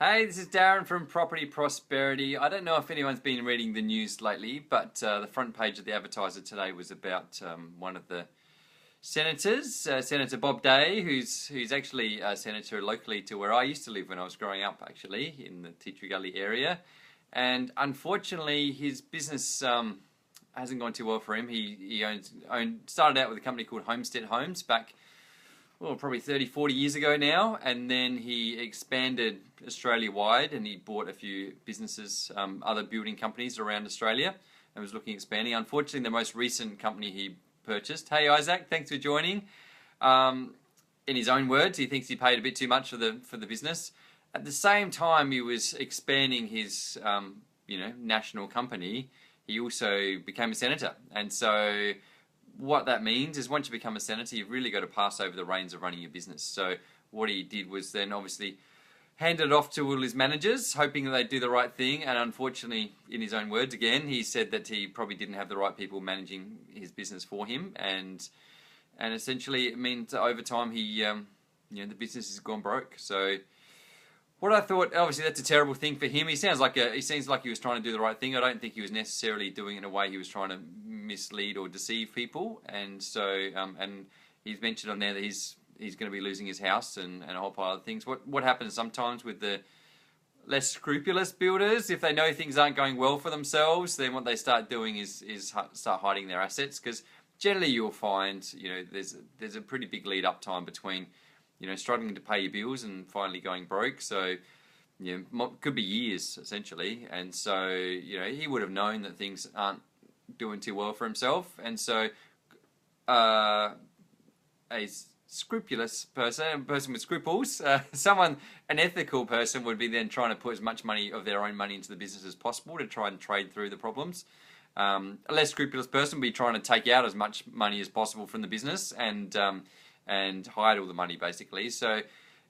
Hey, this is Darren from Property Prosperity. I don't know if anyone's been reading the news lately, but the front page of the Advertiser today was about one of the senators, Senator Bob Day, who's actually a senator locally to where I used to live when I was growing up, actually, in the Tea Tree Gully area. And unfortunately, his business hasn't gone too well for him. He started out with a company called Homestead Homes back probably 30, 40 years ago now, and then he expanded Australia-wide and he bought a few businesses, other building companies around Australia, and was looking at expanding. Unfortunately, the most recent company he purchased, hey Isaac, thanks for joining. In his own words, he thinks he paid a bit too much for the business. At the same time, he was expanding his national company. He also became a senator, and so what that means is once you become a senator, you've really got to pass over the reins of running your business. So what he did was then obviously handed it off to all his managers, hoping that they'd do the right thing. And unfortunately, in his own words again, he said that he probably didn't have the right people managing his business for him. And essentially it means that over time the business has gone broke. So what I thought, obviously that's a terrible thing for him. He seems like he was trying to do the right thing. I don't think he was necessarily doing it in a way he was trying to mislead or deceive people. And so, and he's mentioned on there that he's going to be losing his house and a whole pile of things. What happens sometimes with the less scrupulous builders, if they know things aren't going well for themselves, then what they start doing is start hiding their assets, because generally you'll find there's a pretty big lead up time between struggling to pay your bills and finally going broke. So, could be years essentially. And so, he would have known that things aren't doing too well for himself. And so, a scrupulous person, a person with scruples, an ethical person would be then trying to put as much money of their own money into the business as possible to try and trade through the problems. A less scrupulous person would be trying to take out as much money as possible from the business and hide all the money, basically. So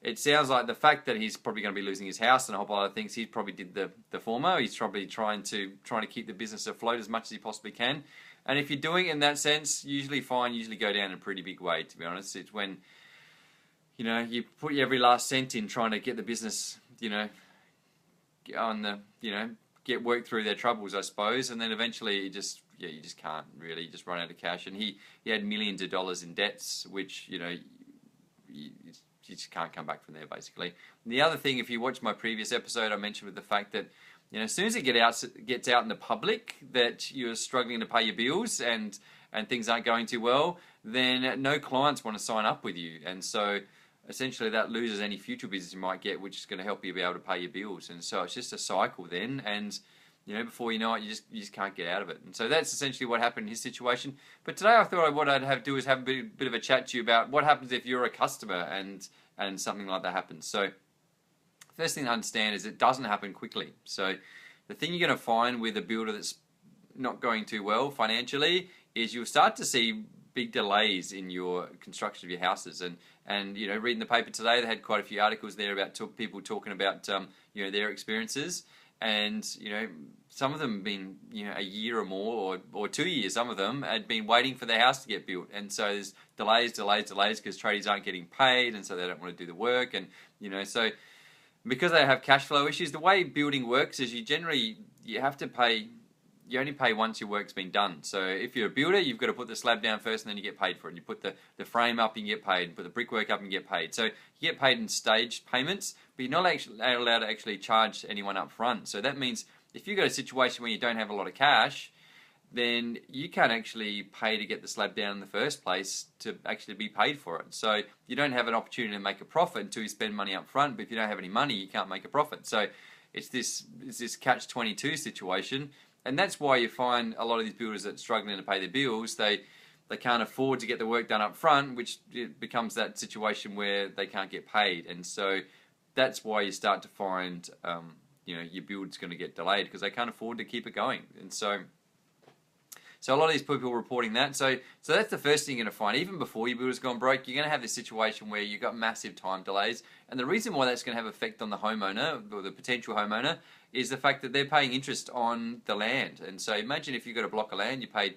it sounds like the fact that he's probably going to be losing his house and a whole lot of things, he probably did the former. He's probably trying to keep the business afloat as much as he possibly can. And if you're doing it in that sense, usually go down in a pretty big way, to be honest. It's when you put your every last cent in trying to get the business get work through their troubles, I suppose, and then eventually you just can't really, you just run out of cash. And he had millions of dollars in debts, which you just can't come back from there, basically. And the other thing, if you watch my previous episode, I mentioned with the fact that as soon as it gets out in the public that you're struggling to pay your bills and things aren't going too well, then no clients want to sign up with you, and so essentially that loses any future business you might get, which is going to help you be able to pay your bills. And so it's just a cycle then, and before you know it, you just can't get out of it. And so that's essentially what happened in his situation. But today I thought what I'd do is have a bit of a chat to you about what happens if you're a customer and something like that happens. So first thing to understand is it doesn't happen quickly. So the thing you're going to find with a builder that's not going too well financially is you'll start to see big delays in your construction of your houses. And reading the paper today, they had quite a few articles there about people talking about their experiences. And some of them have been a year or more, or 2 years. Some of them had been waiting for their house to get built, and so there's delays because tradies aren't getting paid, and so they don't want to do the work. And so because they have cash flow issues, the way building works is you have to pay. You only pay once your work's been done. So if you're a builder, you've got to put the slab down first and then you get paid for it. You put the frame up and you get paid, put the brickwork up and you get paid. So you get paid in staged payments, but you're not actually allowed to actually charge anyone up front. So that means if you've got a situation where you don't have a lot of cash, then you can't actually pay to get the slab down in the first place to actually be paid for it. So you don't have an opportunity to make a profit until you spend money up front, but if you don't have any money, you can't make a profit. So it's this catch-22 situation. And that's why you find a lot of these builders that are struggling to pay their bills, they can't afford to get the work done up front, which it becomes that situation where they can't get paid. And so that's why you start to find your build's going to get delayed because they can't afford to keep it going. And so a lot of these people are reporting that. So that's the first thing you're going to find. Even before your builder's gone broke, you're going to have this situation where you've got massive time delays. And the reason why that's going to have effect on the homeowner or the potential homeowner is the fact that they're paying interest on the land. And so imagine if you've got a block of land, you paid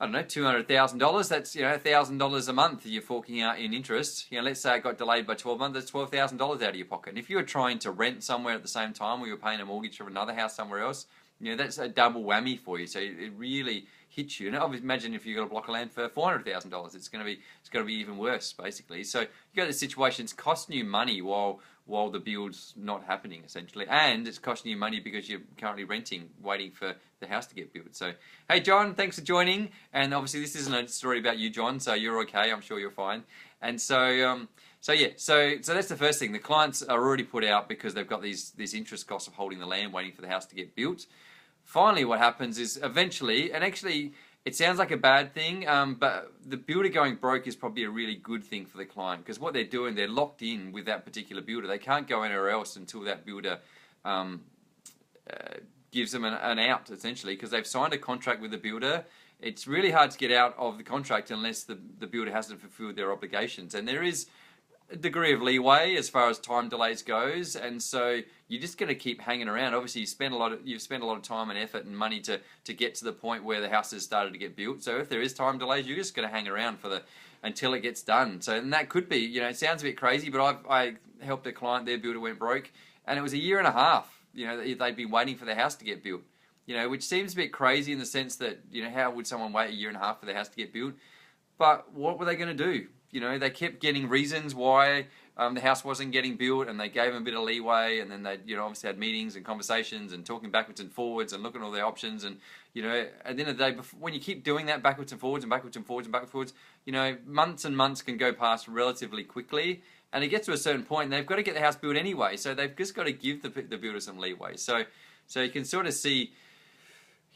I don't know, $200,000. That's, $1,000 a month you're forking out in interest. Let's say it got delayed by 12 months. That's $12,000 out of your pocket. And if you were trying to rent somewhere at the same time, or you were paying a mortgage for another house somewhere else, that's a double whammy for you. So it really hits you. And obviously, imagine if you got a block of land for $400,000, it's going to be even worse, basically. So you got this situation. It's costing you money while the build's not happening, essentially, and it's costing you money because you're currently renting, waiting for the house to get built. So, hey, John, thanks for joining. And obviously, this isn't a story about you, John. So you're okay. I'm sure you're fine. And so that's the first thing. The clients are already put out because they've got these interest costs of holding the land, waiting for the house to get built. Finally, what happens is eventually, and actually it sounds like a bad thing, but the builder going broke is probably a really good thing for the client, because what they're doing, they're locked in with that particular builder. They can't go anywhere else until that builder gives them an out, essentially, because they've signed a contract with the builder. It's really hard to get out of the contract unless the builder hasn't fulfilled their obligations. And there is a degree of leeway as far as time delays goes, and so you're just going to keep hanging around. Obviously, you've spent a lot of time and effort and money to get to the point where the house has started to get built. So if there is time delays, you're just going to hang around until it gets done. So, and that could be, it sounds a bit crazy, but I helped a client, their builder went broke, and it was a year and a half. They'd been waiting for their house to get built. Which seems a bit crazy in the sense that, how would someone wait a year and a half for their house to get built? But what were they going to do? They kept getting reasons why the house wasn't getting built, and they gave them a bit of leeway, and then they, obviously had meetings and conversations and talking backwards and forwards and looking at all the options, and, at the end of the day, when you keep doing that backwards and forwards and backwards and forwards and backwards and forwards, months and months can go past relatively quickly, and it gets to a certain point, and they've got to get the house built anyway, so they've just got to give the builder some leeway. So you can sort of see,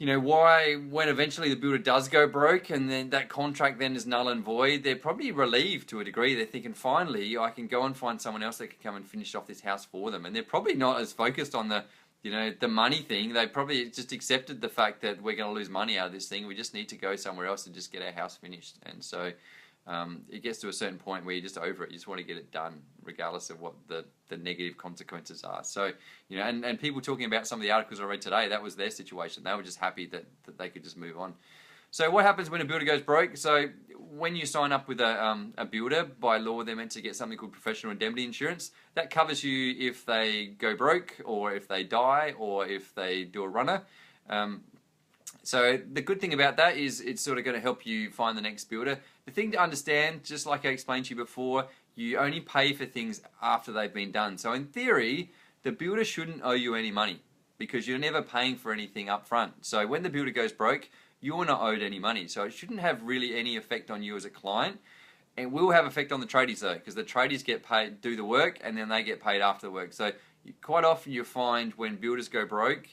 why when eventually the builder does go broke and then that contract then is null and void, they're probably relieved to a degree. They're thinking, finally, I can go and find someone else that can come and finish off this house for them. And they're probably not as focused on the money thing. They probably just accepted the fact that we're going to lose money out of this thing. We just need to go somewhere else and just get our house finished. And so it gets to a certain point where you're just over it. You just want to get it done, regardless of what the negative consequences are. So, and people talking about some of the articles I read today, that was their situation. They were just happy that they could just move on. So what happens when a builder goes broke? So when you sign up with a builder, by law, they're meant to get something called professional indemnity insurance. That covers you if they go broke, or if they die, or if they do a runner. So the good thing about that is it's sort of going to help you find the next builder. The thing to understand, just like I explained to you before, you only pay for things after they've been done. So in theory, the builder shouldn't owe you any money because you're never paying for anything up front. So when the builder goes broke, you're not owed any money. So it shouldn't have really any effect on you as a client. It will have effect on the tradies though, because the tradies get paid, do the work, and then they get paid after the work. So quite often you find when builders go broke,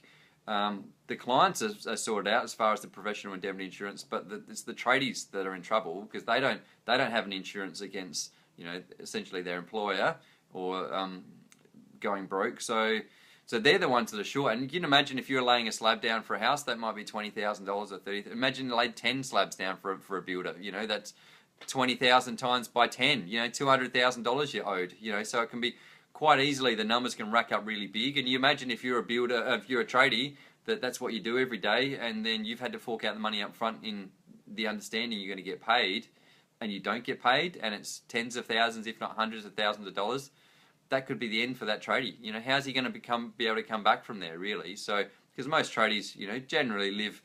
the clients are sorted out as far as the professional indemnity insurance, but it's the tradies that are in trouble because they don't have an insurance against essentially their employer or going broke. So they're the ones that are short. And you can imagine if you're laying a slab down for a house, that might be $20,000 or $30,000. Imagine you laid 10 slabs down for a builder. That's 20,000 times by 10. $200,000 you're owed. So it can be quite easily, the numbers can rack up really big. And you imagine if you're a builder, if you're a tradie, that's what you do every day, and then you've had to fork out the money up front in the understanding you're going to get paid, and you don't get paid, and it's tens of thousands, if not hundreds of thousands of dollars. That could be the end for that tradie. How's he going to be able to come back from there, really? So, because most tradies, generally live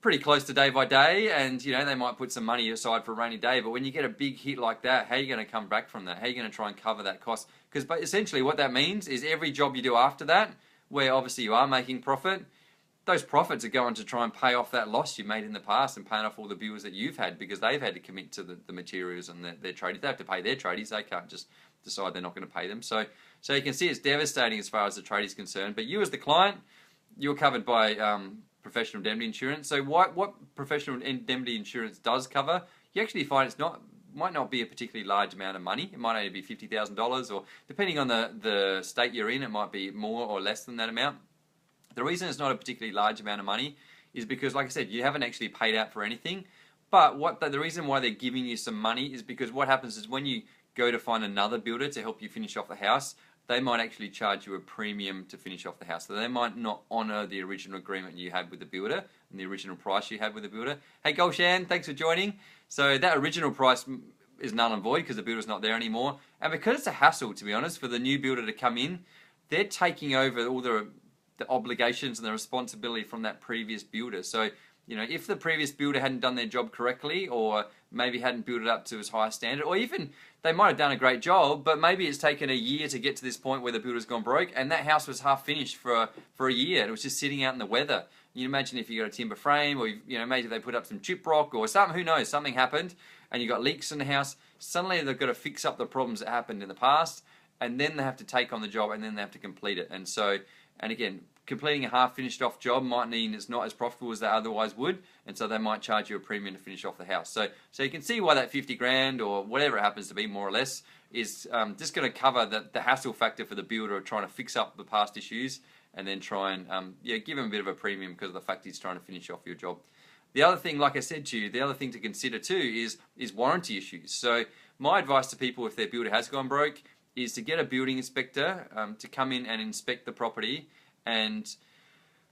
pretty close to day by day, and they might put some money aside for a rainy day. But when you get a big hit like that, how are you going to come back from that? How are you going to try and cover that cost? Because essentially, what that means is every job you do after that, where obviously you are making profit, those profits are going to try and pay off that loss you made in the past and paying off all the bills that you've had because they've had to commit to the materials and their tradies. They have to pay their tradies. They can't just decide they're not going to pay them. So you can see it's devastating as far as the tradie is concerned. But you as the client, you're covered by professional indemnity insurance. So what professional indemnity insurance does cover, you actually find might not be a particularly large amount of money. It might only be $50,000, or depending on the state you're in, it might be more or less than that amount. The reason it's not a particularly large amount of money is because, like I said, you haven't actually paid out for anything. But the reason why they're giving you some money is because what happens is when you go to find another builder to help you finish off the house, they might actually charge you a premium to finish off the house. So they might not honour the original agreement you had with the builder and the original price you had with the builder. Hey Gulshan, thanks for joining. So that original price is null and void because the builder's not there anymore. And because it's a hassle, to be honest, for the new builder to come in, they're taking over all the obligations and the responsibility from that previous builder. So, you know, if the previous builder hadn't done their job correctly, or maybe hadn't built it up to as high a standard, or even they might have done a great job, but maybe it's taken a year to get to this point where the builder's gone broke, and that house was half finished for a year, and it was just sitting out in the weather. You imagine if you got a timber frame, or you know, maybe they put up some chip rock or something. Who knows? Something happened, and you got leaks in the house. Suddenly they've got to fix up the problems that happened in the past, and then they have to take on the job, and then they have to complete it. And so, and again, completing a half-finished off job might mean it's not as profitable as they otherwise would, and so they might charge you a premium to finish off the house. So you can see why that 50 grand or whatever it happens to be, more or less, is just going to cover the hassle factor for the builder of trying to fix up the past issues, and then try and give him a bit of a premium because of the fact he's trying to finish off your job. The other thing, like I said to you, the other thing to consider too is warranty issues. So my advice to people if their builder has gone broke is to get a building inspector to come in and inspect the property and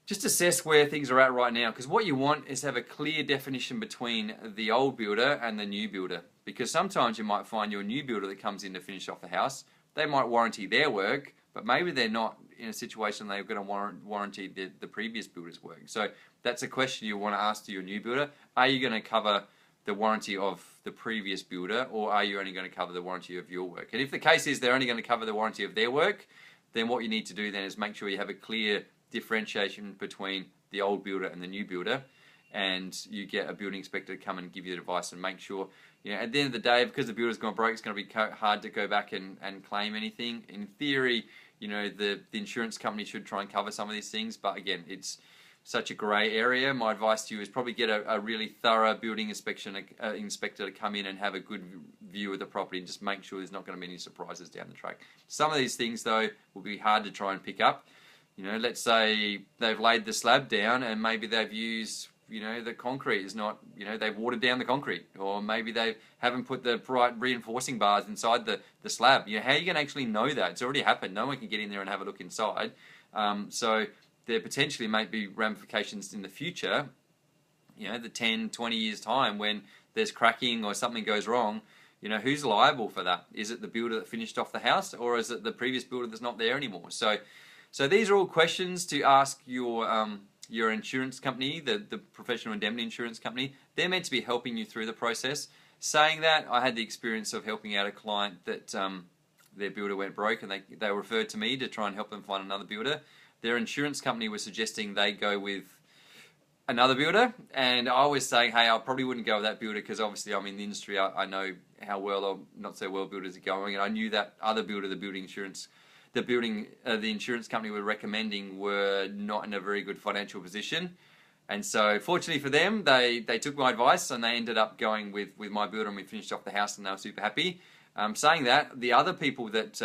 just assess where things are at right now, because what you want is to have a clear definition between the old builder and the new builder, because sometimes you might find your new builder that comes in to finish off the house, they might warranty their work, but maybe they're not in a situation they're going to warranty the previous builder's work. So that's a question you want to ask to your new builder. Are you going to cover the warranty of the previous builder, or are you only going to cover the warranty of your work? And if the case is they're only going to cover the warranty of their work, then what you need to do then is make sure you have a clear differentiation between the old builder and the new builder, and you get a building inspector to come and give you advice and make sure, you know, at the end of the day, because the builder's gone broke, it's going to be hard to go back and claim anything. In theory, you know, the insurance company should try and cover some of these things, but again, it's such a grey area. My advice to you is probably get a really thorough building inspector to come in and have a good view of the property and just make sure there's not going to be any surprises down the track. Some of these things, though, will be hard to try and pick up. You know, let's say they've laid the slab down and maybe they've used, you know, the concrete is not, you know, they've watered down the concrete, or maybe they haven't put the right reinforcing bars inside the slab. You know, how are you going to actually know that? It's already happened. No one can get in there and have a look inside. So there potentially might be ramifications in the future, you know, the 10, 20 years time when there's cracking or something goes wrong. You know, who's liable for that? Is it the builder that finished off the house, or is it the previous builder that's not there anymore? So these are all questions to ask your insurance company, the professional indemnity insurance company. They're meant to be helping you through the process. Saying that, I had the experience of helping out a client that their builder went broke, and they referred to me to try and help them find another builder. Their insurance company was suggesting they go with another builder, and I was saying, hey, I probably wouldn't go with that builder because obviously I'm in the industry. I know how well or not so well builders are going, and I knew that other builder, the insurance company were recommending, were not in a very good financial position. And so fortunately for them, they took my advice and they ended up going with my builder, and we finished off the house and they were super happy. Saying that, the other people that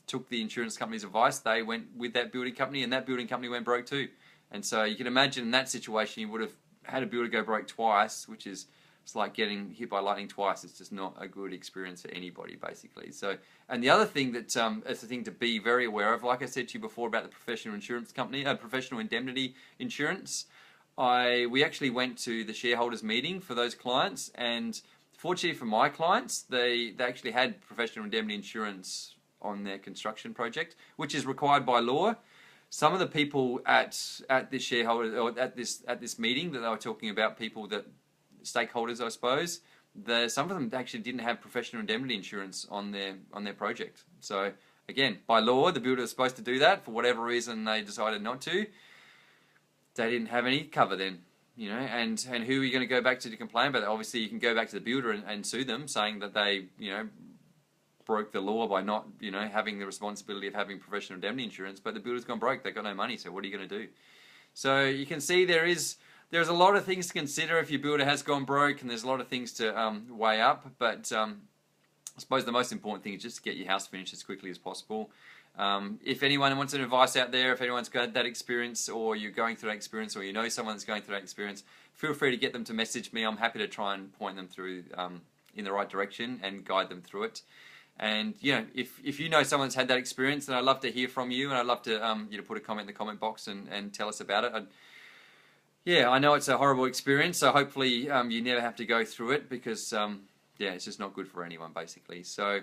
took the insurance company's advice, they went with that building company, and that building company went broke too. And so you can imagine in that situation, you would have had a builder go broke twice, which is, it's like getting hit by lightning twice. It's just not a good experience for anybody, basically. So, and the other thing that is the thing to be very aware of, like I said to you before about the professional insurance company, professional indemnity insurance. We actually went to the shareholders meeting for those clients, and fortunately for my clients, they actually had professional indemnity insurance on their construction project, which is required by law. Some of the people at this shareholder, or at this meeting that they were talking about, stakeholders, I suppose, some of them actually didn't have professional indemnity insurance on their project. So again, by law, the builder is supposed to do that. For whatever reason, they decided not to. They didn't have any cover then, you know. And who are you going to go back to complain about that? Obviously, you can go back to the builder and sue them, saying that they, you know, broke the law by not, you know, having the responsibility of having professional indemnity insurance. But the builder's gone broke; they've got no money. So what are you going to do? So you can see there's a lot of things to consider if your builder has gone broke, and there's a lot of things to weigh up. But I suppose the most important thing is just to get your house finished as quickly as possible. If anyone wants any advice out there, if anyone's got that experience, or you're going through that experience, or you know someone that's going through that experience, feel free to get them to message me. I'm happy to try and point them through in the right direction and guide them through it. And if you know someone that's had that experience, then I'd love to hear from you, and I'd love to you to put a comment in the comment box and tell us about it. I know it's a horrible experience, so hopefully you never have to go through it, because it's just not good for anyone, basically. So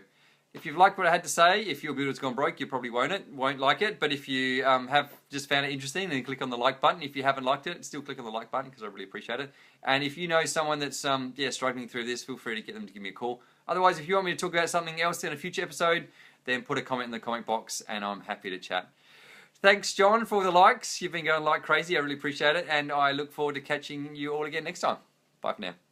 if you've liked what I had to say, if your builder's gone broke, you probably won't like it. But if you have just found it interesting, then click on the like button. If you haven't liked it, still click on the like button, because I really appreciate it. And if you know someone that's struggling through this, feel free to get them to give me a call. Otherwise, if you want me to talk about something else in a future episode, then put a comment in the comment box, and I'm happy to chat. Thanks, John, for all the likes. You've been going like crazy. I really appreciate it, and I look forward to catching you all again next time. Bye for now.